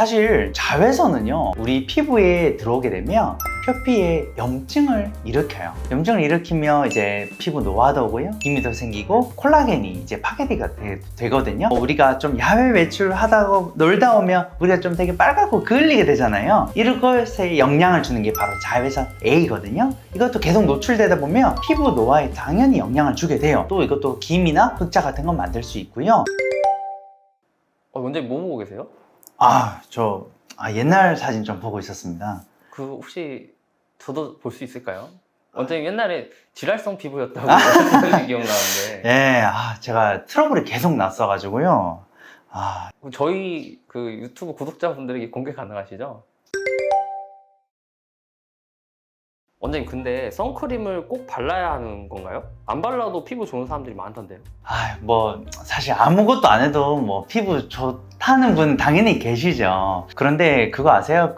사실 자외선은요, 우리 피부에 들어오게 되면 표피에 염증을 일으켜요. 염증을 일으키면 이제 피부 노화도 오고요, 기미도 생기고 콜라겐이 이제 파괴가 되거든요. 우리가 좀 야외 외출하다가 놀다 오면 우리가 좀 되게 빨갛고 그을리게 되잖아요. 이런 것에 영향을 주는 게 바로 자외선 A거든요. 이것도 계속 노출되다 보면 피부 노화에 당연히 영향을 주게 돼요. 또 이것도 기미나 흑자 같은 건 만들 수 있고요. 원장님 뭐 보고 계세요? 저 옛날 사진 좀 보고 있었습니다. 그 혹시 저도 볼 수 있을까요? 원장님 옛날에 지랄성 피부였다고 기억나는데. 네, 제가 트러블이 계속 났어가지고요. 저희 그 유튜브 구독자분들에게 공개 가능하시죠? 원장님 근데 선크림을 꼭 발라야 하는 건가요? 안 발라도 피부 좋은 사람들이 많던데요. 사실 아무것도 안 해도 뭐 피부 좋다는 분 당연히 계시죠. 그런데 그거 아세요?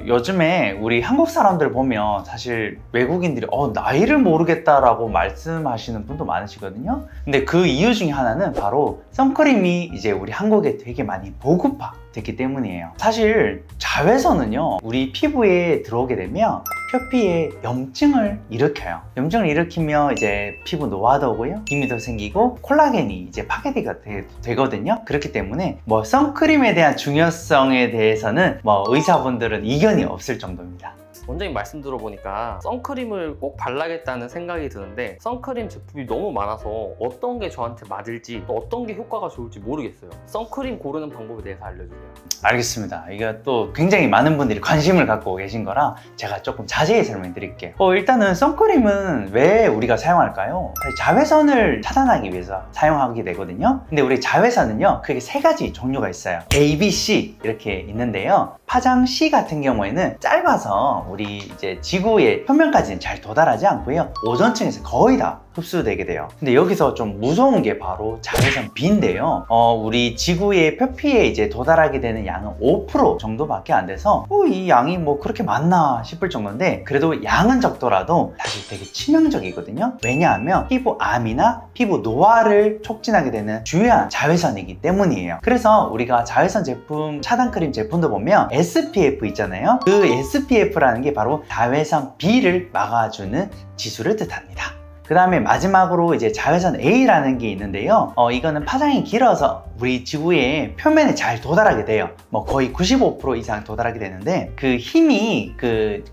요즘에 우리 한국 사람들 보면 사실 외국인들이 나이를 모르겠다라고 말씀하시는 분도 많으시거든요. 근데 그 이유 중에 하나는 바로 선크림이 이제 우리 한국에 되게 많이 보급화됐기 때문이에요. 사실 자외선은요, 우리 피부에 들어오게 되면 표피에 염증을 일으켜요. 염증을 일으키면 이제 피부 노화도 오고요, 기미도 생기고 콜라겐이 이제 파괴가 되거든요. 그렇기 때문에 선크림에 대한 중요성에 대해서는 의사분들은 이견이 없을 정도입니다. 원장님 말씀 들어보니까 선크림을 꼭 발라야겠다는 생각이 드는데 선크림 제품이 너무 많아서 어떤 게 저한테 맞을지 또 어떤 게 효과가 좋을지 모르겠어요. 선크림 고르는 방법에 대해서 알려주세요. 알겠습니다. 이게 또 굉장히 많은 분들이 관심을 갖고 계신 거라 제가 조금 자세히 설명드릴게요. 일단은 선크림은 왜 우리가 사용할까요? 사실 자외선을 차단하기 위해서 사용하게 되거든요. 근데 우리 자외선은요, 크게 세 가지 종류가 있어요. A, B, C 이렇게 있는데요. 파장 C 같은 경우에는 짧아서 우리 이제 지구의 표면까지는 잘 도달하지 않고요, 오존층에서 거의 다 흡수되게 돼요. 근데 여기서 좀 무서운 게 바로 자외선 B인데요. 우리 지구의 표피에 이제 도달하게 되는 양은 5% 정도밖에 안 돼서 이 양이 그렇게 많나 싶을 정도인데, 그래도 양은 적더라도 사실 되게 치명적이거든요. 왜냐하면 피부암이나 피부 노화를 촉진하게 되는 주요한 자외선이기 때문이에요. 그래서 우리가 자외선 제품, 차단크림 제품도 보면 SPF 있잖아요. 그 SPF라는 게 바로 자외선 B를 막아주는 지수를 뜻합니다. 그 다음에 마지막으로 이제 자외선 A라는 게 있는데요. 이거는 파장이 길어서 우리 지구의 표면에 잘 도달하게 돼요. 거의 95% 이상 도달하게 되는데, 그 힘이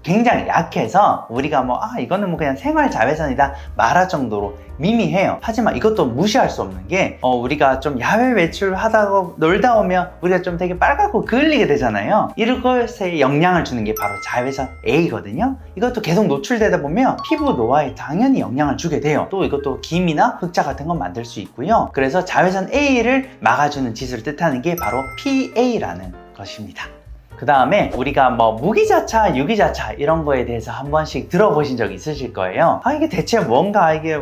굉장히 약해서 우리가 이거는 그냥 생활 자외선이다 말할 정도로 미미해요. 하지만 이것도 무시할 수 없는 게 우리가 좀 야외 외출하다가 놀다 오면 우리가 좀 되게 빨갛고 그을리게 되잖아요. 이런 것에 영향을 주는 게 바로 자외선 A거든요. 이것도 계속 노출되다 보면 피부 노화에 당연히 영향을 주게 돼요. 또 이것도 기미나 흑자 같은 건 만들 수 있고요. 그래서 자외선 A를 막아주는 지수를 뜻하는 게 바로 PA라는 것입니다. 그 다음에 우리가 무기자차, 유기자차 이런 거에 대해서 한 번씩 들어보신 적 있으실 거예요. 이게 대체 뭔가, 이게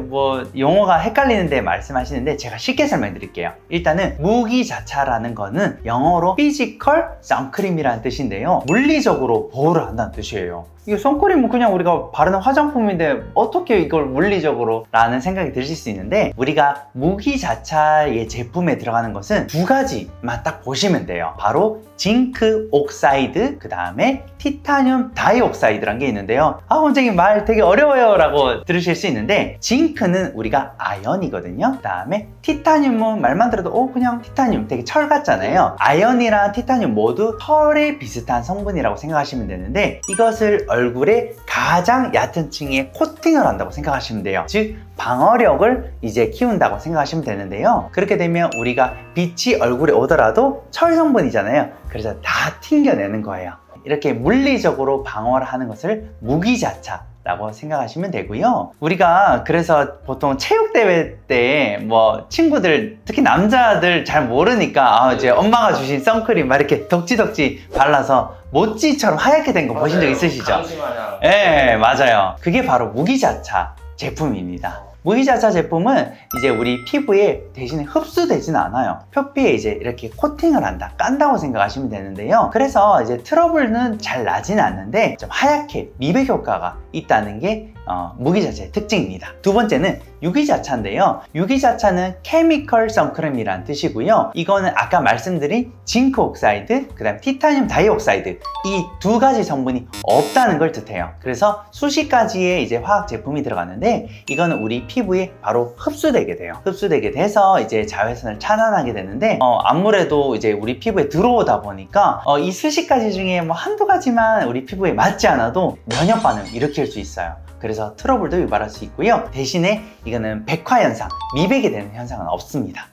용어가 헷갈리는데 말씀하시는데 제가 쉽게 설명드릴게요. 일단은 무기자차라는 거는 영어로 Physical Suncream이라는 뜻인데요, 물리적으로 보호를 한다는 뜻이에요. 이게 선크림은 그냥 우리가 바르는 화장품인데 어떻게 이걸 물리적으로 라는 생각이 드실 수 있는데, 우리가 무기자차의 제품에 들어가는 것은 두 가지만 딱 보시면 돼요. 바로 징크 옥사이드, 그 다음에 티타늄 다이옥사이드라는 게 있는데요. 원장님 말 되게 어려워요 라고 들으실 수 있는데, 징크는 우리가 아연이거든요. 그 다음에 티타늄은 말만 들어도 그냥 티타늄 되게 철 같잖아요. 아연이랑 티타늄 모두 철에 비슷한 성분이라고 생각하시면 되는데, 이것을 얼굴에 가장 얕은 층에 코팅을 한다고 생각하시면 돼요. 즉 방어력을 이제 키운다고 생각하시면 되는데요. 그렇게 되면 우리가 빛이 얼굴에 오더라도 철 성분이잖아요. 그래서 다 튕겨내는 거예요. 이렇게 물리적으로 방어를 하는 것을 무기자차 라고 생각하시면 되고요. 우리가 그래서 보통 체육대회 때 친구들, 특히 남자들 잘 모르니까 이제 엄마가 주신 선크림 이렇게 덕지덕지 발라서 모찌처럼 하얗게 된 거 보신 적 있으시죠? 강심하냐. 네, 맞아요. 그게 바로 무기자차 제품입니다. 무기자차 제품은 이제 우리 피부에 대신에 흡수되지는 않아요. 표피에 이제 이렇게 코팅을 한다, 깐다고 생각하시면 되는데요. 그래서 이제 트러블은 잘 나지는 않는데 좀 하얗게 미백 효과가 있다는 게 무기자차의 특징입니다. 두 번째는 유기자차인데요. 유기자차는 케미컬 선크림이란 뜻이고요. 이거는 아까 말씀드린 징크 옥사이드, 그 다음 티타늄 다이옥사이드, 이 두 가지 성분이 없다는 걸 뜻해요. 그래서 수십 가지의 이제 화학 제품이 들어가는데 이거는 우리 피부에 바로 흡수되게 돼요. 흡수되게 돼서 이제 자외선을 차단하게 되는데 아무래도 이제 우리 피부에 들어오다 보니까 이 수십 가지 중에 뭐 한두 가지만 우리 피부에 맞지 않아도 면역 반응을 일으킬 수 있어요. 그래서 트러블도 유발할 수 있고요. 대신에 이거는 백화현상, 미백이 되는 현상은 없습니다.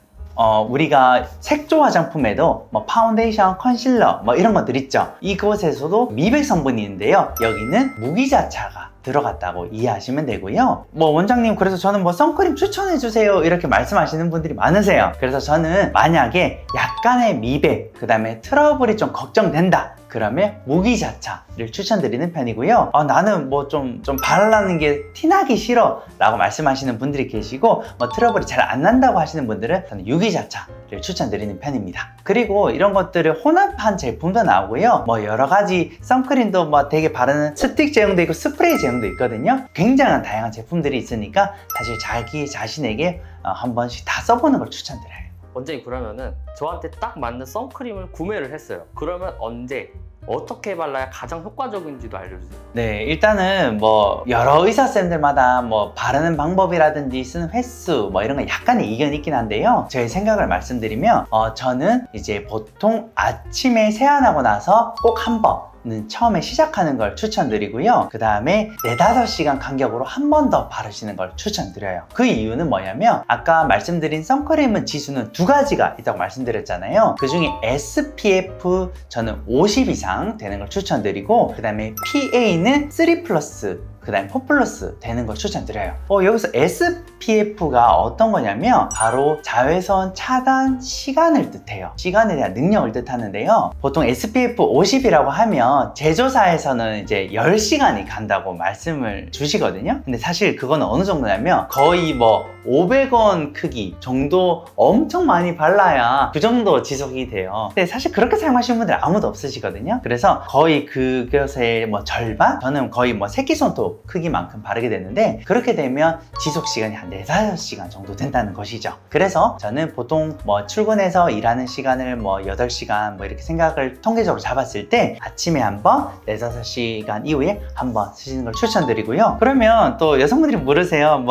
우리가 색조 화장품에도 뭐 파운데이션, 컨실러 뭐 이런 것들 있죠. 이곳에서도 미백 성분이 있는데요. 여기는 무기자차가 들어갔다고 이해하시면 되고요. 뭐 원장님 그래서 저는 뭐 선크림 추천해 주세요 이렇게 말씀하시는 분들이 많으세요. 그래서 저는 만약에 약간의 미백, 그 다음에 트러블이 좀 걱정된다 그러면 무기자차를 추천드리는 편이고요. 나는 뭐 좀 바르는 게 티나기 싫어 라고 말씀하시는 분들이 계시고 뭐 트러블이 잘 안 난다고 하시는 분들은 저는 유기자차를 추천드리는 편입니다. 그리고 이런 것들을 혼합한 제품도 나오고요. 뭐 여러 가지 선크림도 뭐 되게 바르는 스틱 제형도 있고 스프레이 제형도 있거든요. 굉장한 다양한 제품들이 있으니까 사실 자기 자신에게 한 번씩 다 써보는 걸 추천드려요. 원장님 그러면은 저한테 딱 맞는 선크림을 구매를 했어요. 그러면 언제 어떻게 발라야 가장 효과적인지도 알려주세요. 네, 일단은 뭐 여러 의사쌤들마다 뭐 바르는 방법이라든지 쓰는 횟수 뭐 이런 거 약간의 이견이 있긴 한데요. 저의 생각을 말씀드리면 저는 이제 보통 아침에 세안하고 나서 꼭 한 번은 처음에 시작하는 걸 추천드리고요. 그 다음에 4-5시간 간격으로 한 번 더 바르시는 걸 추천드려요. 그 이유는 뭐냐면 아까 말씀드린 선크림은 지수는 두 가지가 있다고 말씀드렸잖아요. 그 중에 SPF 저는 50 이상 되는 걸 추천드리고 그 다음에 PA는 3+, 그 다음에 4+ 되는 걸 추천드려요. 여기서 SPF가 어떤 거냐면 바로 자외선 차단 시간을 뜻해요. 시간에 대한 능력을 뜻하는데요. 보통 SPF 50이라고 하면 제조사에서는 이제 10시간이 간다고 말씀을 주시거든요. 근데 사실 그거는 어느 정도냐면 거의 뭐 500원 크기 정도 엄청 많이 발라야 그 정도 지속이 돼요. 근데 사실 그렇게 사용하시는 분들 아무도 없으시거든요. 그래서 거의 그것의 뭐 절반? 저는 거의 뭐 새끼손톱 크기만큼 바르게 되는데 그렇게 되면 지속 시간이 한 4-5시간 정도 된다는 것이죠. 그래서 저는 보통 뭐 출근해서 일하는 시간을 뭐 8시간 뭐 이렇게 생각을 통계적으로 잡았을 때 아침에 한번 4-5시간 이후에 한번 쓰시는 걸 추천드리고요. 그러면 또 여성분들이 물으세요.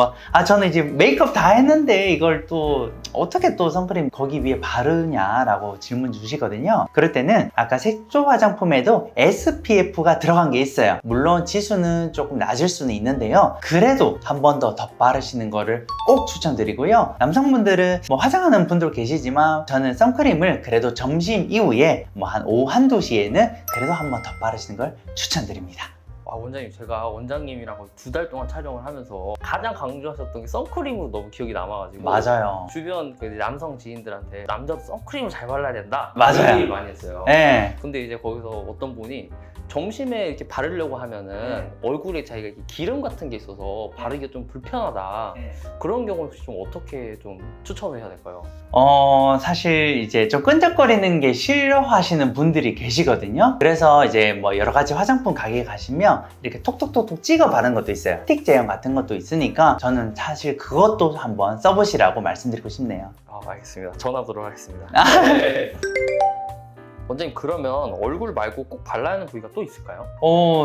저는 이제 메이크업 다 했는데 이걸 또 어떻게 또 선크림 거기 위에 바르냐라고 질문 주시거든요. 그럴 때는 아까 색조 화장품에도 SPF가 들어간 게 있어요. 물론 지수는 조금 낮을 수는 있는데요. 그래도 한 번 더 바르시는 거를 꼭 추천드리고요. 남성분들은 뭐 화장하는 분들 계시지만 저는 선크림을 그래도 점심 이후에 뭐 한 오후 1-2시에는 그래도 한 번 더 바르시는 걸 추천드립니다. 원장님 제가 원장님이랑 2달 동안 촬영을 하면서 가장 강조하셨던 게 선크림으로 너무 기억이 남아가지고 맞아요. 주변 그 남성 지인들한테 남자도 선크림을 잘 발라야 된다 맞아요. 얘기 많이 했어요. 네. 근데 이제 거기서 어떤 분이 점심에 이렇게 바르려고 하면은 얼굴에 자기가 이렇게 기름 같은 게 있어서 바르기가 좀 불편하다. 그런 경우는 좀 어떻게 좀 추천을 해야 될까요? 사실 이제 좀 끈적거리는 게 싫어하시는 분들이 계시거든요. 그래서 이제 뭐 여러 가지 화장품 가게에 가시면 이렇게 톡톡톡톡 찍어 바르는 것도 있어요. 스틱 제형 같은 것도 있으니까 저는 사실 그것도 한번 써보시라고 말씀드리고 싶네요. 알겠습니다. 전화하도록 하겠습니다. 원장님 그러면 얼굴 말고 꼭 발라야 하는 부위가 또 있을까요?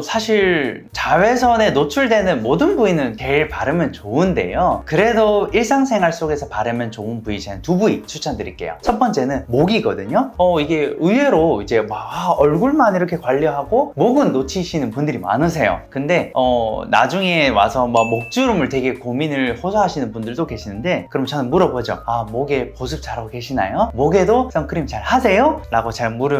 사실 자외선에 노출되는 모든 부위는 제일 바르면 좋은데요. 그래도 일상생활 속에서 바르면 좋은 부위 저는 2부위 추천드릴게요. 첫 번째는 목이거든요. 이게 의외로 이제 얼굴만 이렇게 관리하고 목은 놓치시는 분들이 많으세요. 근데 나중에 와서 목주름을 되게 고민을 호소하시는 분들도 계시는데 그럼 저는 물어보죠. 목에 보습 잘하고 계시나요? 목에도 선크림 잘 하세요? 라고 잘 물으면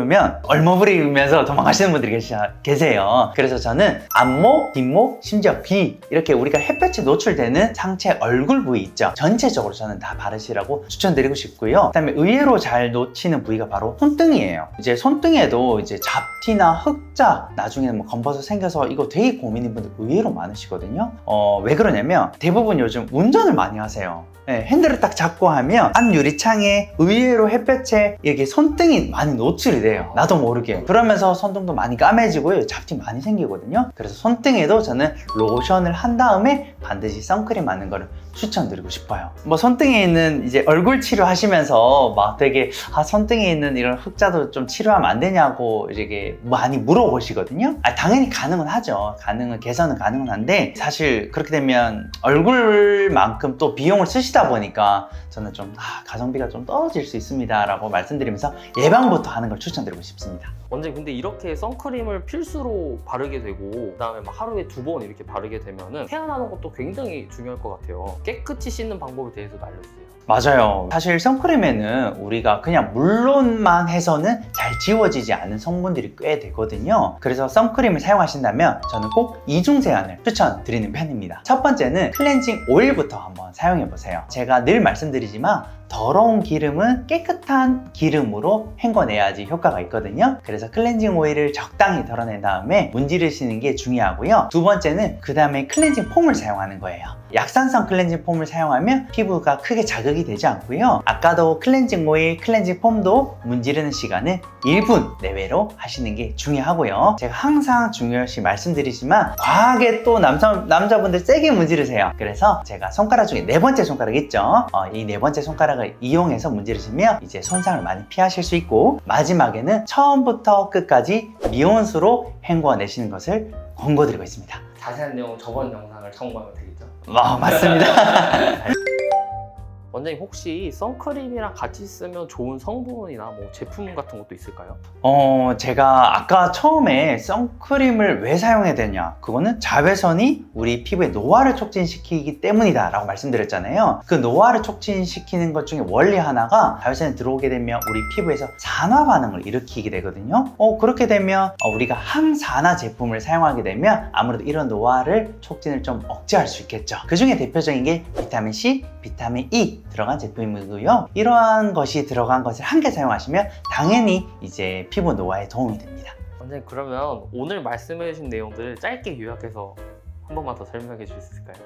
얼머부리면서 도망가시는 분들이 계세요. 그래서 저는 앞목, 뒷목, 심지어 귀 이렇게 우리가 햇볕에 노출되는 상체 얼굴 부위 있죠. 전체적으로 저는 다 바르시라고 추천드리고 싶고요. 그다음에 의외로 잘 놓치는 부위가 바로 손등이에요. 이제 손등에도 이제 잡티나 흑자 나중에는 뭐 검버섯 생겨서 이거 되게 고민인 분들 의외로 많으시거든요. 왜 그러냐면 대부분 요즘 운전을 많이 하세요. 핸들을 딱 잡고 하면 안 유리창에 의외로 햇볕에 이렇게 손등이 많이 노출이 돼요. 나도 모르게. 그러면서 손등도 많이 까매지고요. 잡티 많이 생기거든요. 그래서 손등에도 저는 로션을 한 다음에 반드시 선크림 하는 거를 추천드리고 싶어요. 뭐 손등에 있는 이제 얼굴 치료하시면서 막 되게 손등에 있는 이런 흑자도 좀 치료하면 안 되냐고 이렇게 많이 물어보시거든요. 당연히 가능은 하죠. 개선은 가능은 한데 사실 그렇게 되면 얼굴만큼 또 비용을 쓰시다 보니까 저는 좀 가성비가 좀 떨어질 수 있습니다 라고 말씀드리면서 예방부터 하는 걸 추천드리고 싶습니다. 원장님 근데 이렇게 선크림을 필수로 바르게 되고 그다음에 막 하루에 2번 이렇게 바르게 되면은 태어나는 것도 굉장히 중요할 것 같아요. 깨끗이 씻는 방법에 대해서도 알려주세요. 맞아요. 사실 선크림에는 우리가 그냥 물론만 해서는 잘 지워지지 않는 성분들이 꽤 되거든요. 그래서 선크림을 사용하신다면 저는 꼭 이중 세안을 추천드리는 편입니다. 첫 번째는 클렌징 오일부터 한번 사용해 보세요. 제가 늘 말씀드리지만 더러운 기름은 깨끗한 기름으로 헹궈내야지 효과가 있거든요. 그래서 클렌징 오일을 적당히 덜어낸 다음에 문지르시는 게 중요하고요. 두 번째는 그 다음에 클렌징 폼을 사용하는 거예요. 약산성 클렌징 폼을 사용하면 피부가 크게 자극이 되지 않고요. 아까도 클렌징 오일, 클렌징 폼도 문지르는 시간은 1분 내외로 하시는 게 중요하고요. 제가 항상 중요시 말씀드리지만 과하게 또 남자분들 세게 문지르세요. 그래서 제가 손가락 중에 네 번째 손가락 있죠? 이 네 번째 손가락을 이용해서 문지르시면 이제 손상을 많이 피하실 수 있고 마지막에는 처음부터 끝까지 미온수로 헹궈내시는 것을 권고드리고 있습니다. 자세한 내용 저번 영상을 참고하면 되겠죠? 맞습니다. 원장님 혹시 선크림이랑 같이 쓰면 좋은 성분이나 뭐 제품 같은 것도 있을까요? 제가 아까 처음에 선크림을 왜 사용해야 되냐 그거는 자외선이 우리 피부의 노화를 촉진시키기 때문이다 라고 말씀드렸잖아요. 그 노화를 촉진시키는 것 중에 원리 하나가 자외선이 들어오게 되면 우리 피부에서 산화 반응을 일으키게 되거든요. 그렇게 되면 우리가 항산화 제품을 사용하게 되면 아무래도 이런 노화를 촉진을 좀 억제할 수 있겠죠. 그 중에 대표적인 게 비타민 C, 비타민 E 들어간 제품이고요. 이러한 것이 들어간 것을 한 개 사용하시면 당연히 이제 피부 노화에 도움이 됩니다. 원장님 그러면 오늘 말씀해 주신 내용들을 짧게 요약해서 한 번만 더 설명해 주실 수 있을까요?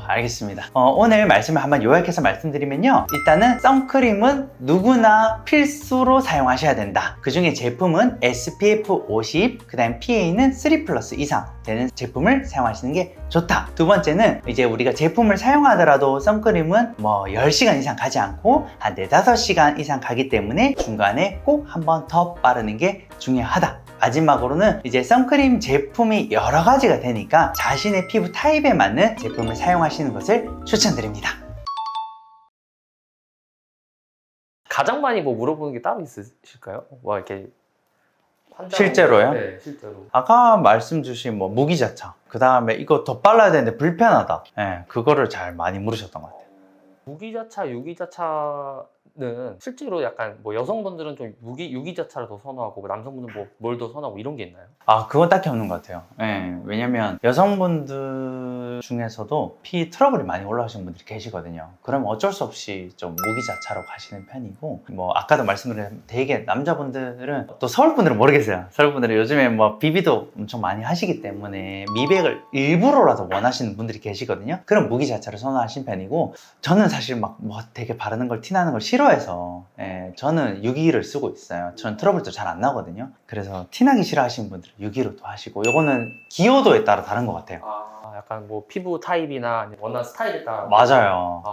알겠습니다. 오늘 말씀을 한번 요약해서 말씀드리면요. 일단은 선크림은 누구나 필수로 사용하셔야 된다. 그 중에 제품은 SPF 50, 그 다음 PA는 3+ 이상 되는 제품을 사용하시는 게 좋다. 두 번째는 이제 우리가 제품을 사용하더라도 선크림은 뭐 10시간 이상 가지 않고 한 4-5시간 이상 가기 때문에 중간에 꼭 한 번 더 바르는 게 중요하다. 마지막으로는 이제 선크림 제품이 여러 가지가 되니까 자신의 피부 타입에 맞는 제품을 사용하시는 것을 추천드립니다. 가장 많이 뭐 물어보는 게 따로 있으실까요? 뭐 이렇게 실제로요? 네, 실제로. 아까 말씀 주신 뭐 무기자차, 그 다음에 이거 더 발라야 되는데 불편하다. 그거를 잘 많이 물으셨던 것 같아요. 무기자차, 유기자차는 실제로 약간 뭐 여성분들은 좀 유기자차를 더 선호하고 남성분들은 뭘 더 선호하고 이런 게 있나요? 그건 딱히 없는 것 같아요. 왜냐면 여성분들 중에서도 피 트러블이 많이 올라오시는 분들이 계시거든요. 그러면 어쩔 수 없이 좀 무기자차로 가시는 편이고, 뭐 아까도 말씀드린 되게 남자분들은 또 서울분들은 모르겠어요. 서울분들은 요즘에 뭐 비비도 엄청 많이 하시기 때문에 미백을 일부러라도 원하시는 분들이 계시거든요. 그럼 무기자차를 선호하시는 편이고, 저는 사실 막 뭐 되게 바르는 걸 티나는 걸 싫어해서 저는 유기를 쓰고 있어요. 저는 트러블도 잘 안 나거든요. 그래서 티나기 싫어하시는 분들은 유기로도 하시고, 이거는 기호도에 따라 다른 것 같아요. 약간 뭐 피부 타입이나 원하는 스타일에 따라. 맞아요.